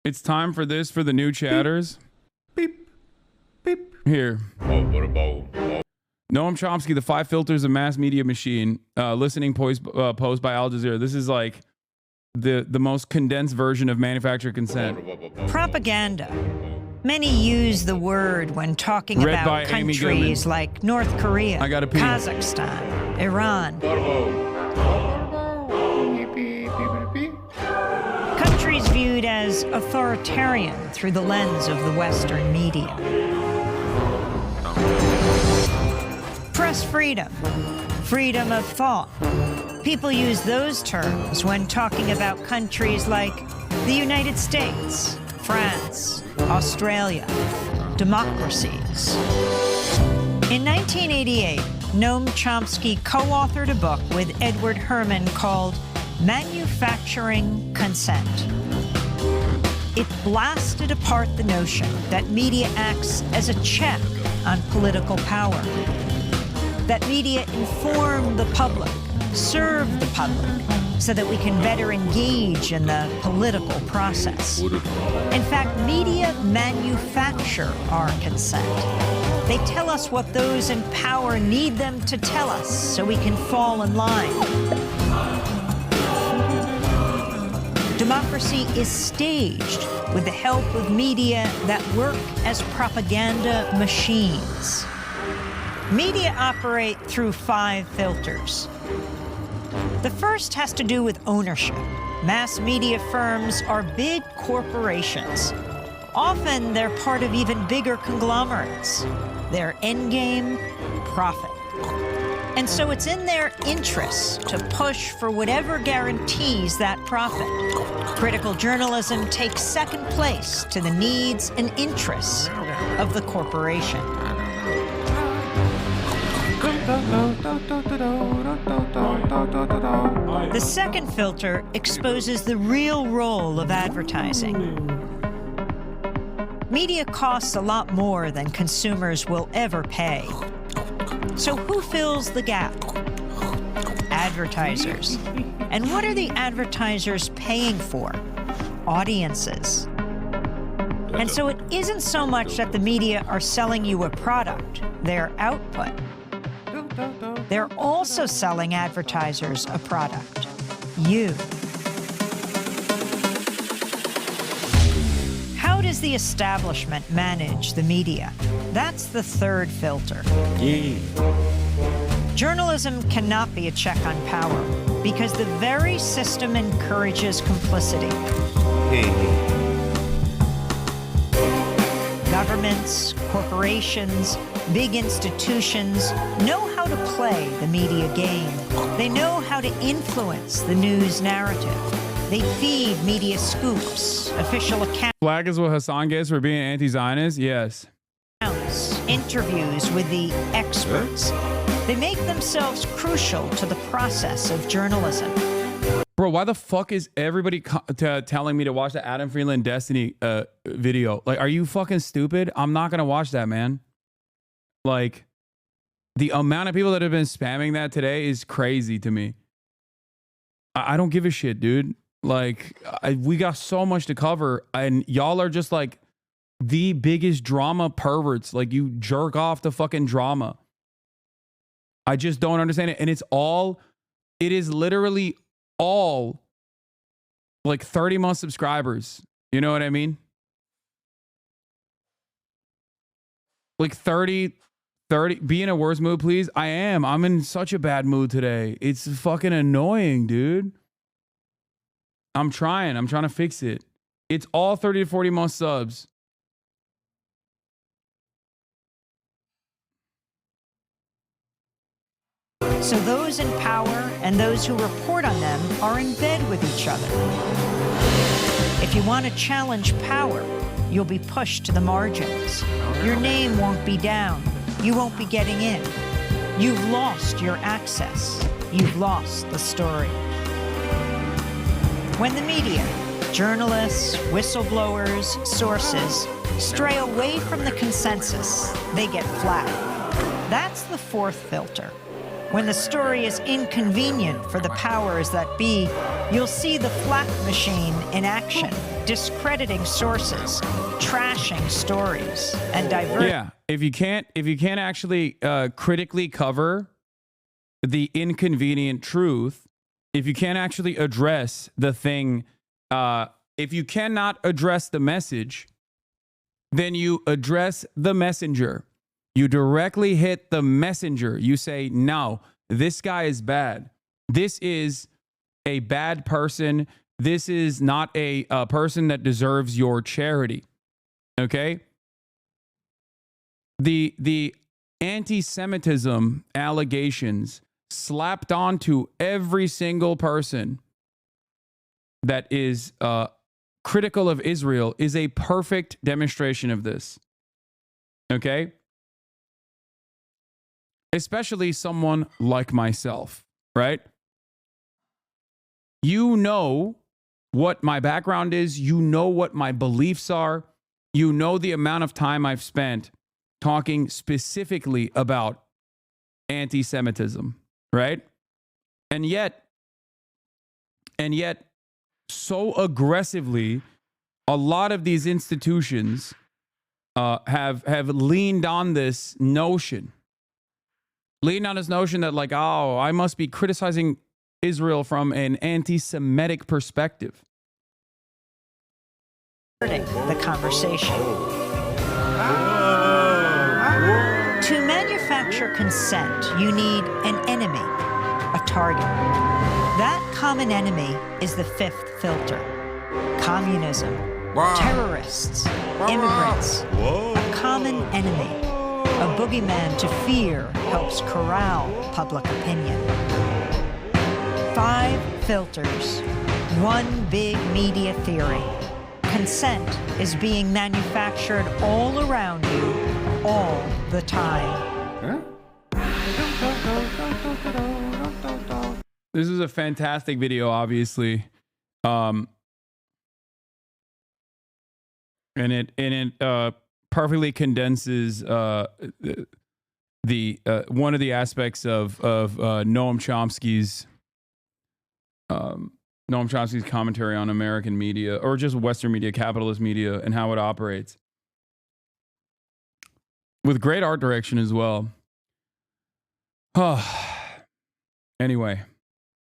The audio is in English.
It's time for this for the new chatters. Beep, beep. Here. Noam Chomsky, the 5 filters of mass media machine. Listening posed by Al Jazeera. This is like the most condensed version of manufactured consent. Propaganda. Many use the word when talking about countries like North Korea, Kazakhstan, Iran. Countries viewed as authoritarian through the lens of the Western media. Press freedom, freedom of thought. People use those terms when talking about countries like the United States, France, Australia, democracies. In 1988, Noam Chomsky co-authored a book with Edward Herman called Manufacturing Consent. It blasted apart the notion that media acts as a check on political power, that media inform the public, serve the public, so that we can better engage in the political process. In fact, media manufacture our consent. They tell us what those in power need them to tell us so we can fall in line. Democracy is staged with the help of media that work as propaganda machines. Media operate through 5 filters. The first has to do with ownership. Mass media firms are big corporations. Often they're part of even bigger conglomerates. Their endgame, profit. And so it's in their interests to push for whatever guarantees that profit. Critical journalism takes second place to the needs and interests of the corporation. The second filter exposes the real role of advertising. Media costs a lot more than consumers will ever pay. So who fills the gap? Advertisers. And what are the advertisers paying for? Audiences. And so it isn't so much that the media are selling you a product, their output. They're also selling advertisers a product, you. How does the establishment manage the media? That's the third filter. Journalism cannot be a check on power because the very system encourages complicity. Governments, corporations, big institutions know how to play the media game. They know how to influence the news narrative. They feed media scoops, official accounts. Flag is what Hassan gets for being anti-Zionist? Yes. Interviews with the experts. They make themselves crucial to the process of journalism. Bro, why the fuck is everybody telling me to watch the Adam Freeland Destiny video? Like, are you fucking stupid? I'm not going to watch that, man. Like, the amount of people that have been spamming that today is crazy to me. I don't give a shit, dude. Like, we got so much to cover, and y'all are just like the biggest drama perverts. Like, you jerk off the fucking drama. I just don't understand it. And it is literally all like 30-month subscribers. You know what I mean? Like 30, be in a worse mood, please. I am. I'm in such a bad mood today. It's fucking annoying, dude. I'm trying to fix it. It's all 30 to 40 month subs. So those in power and those who report on them are in bed with each other. If you want to challenge power, you'll be pushed to the margins. Your name won't be down. You won't be getting in. You've lost your access. You've lost the story. When the media, journalists, whistleblowers, sources, stray away from the consensus, they get flagged. That's the fourth filter. When the story is inconvenient for the powers that be, you'll see the flak machine in action. discrediting sources, trashing stories, and diverting. Yeah, if you can't actually critically cover the inconvenient truth, if you can't actually address the thing, if you cannot address the message, then you address the messenger. You directly hit the messenger. You say, no, this guy is bad. This is a bad person. This is not a person that deserves your charity. Okay? The anti-Semitism allegations slapped onto every single person that is critical of Israel is a perfect demonstration of this. Okay? Especially someone like myself, right? You know what my background is. You know what my beliefs are. You know the amount of time I've spent talking specifically about anti-Semitism, right? And yet, so aggressively, a lot of these institutions have leaned on this notion. Leaned on this notion that, like, oh, I must be criticizing Israel from an anti-Semitic perspective. The conversation. To manufacture consent, you need an enemy, a target. That common enemy is the fifth filter. Communism, terrorists, immigrants, a common enemy. A boogeyman to fear helps corral public opinion. 5 filters, one big media theory. Consent is being manufactured all around you, all the time. This is a fantastic video, obviously. And it perfectly condenses the one of the aspects of Noam Chomsky's commentary on American media, or just Western media, capitalist media, and how it operates, with great art direction as well. Anyway.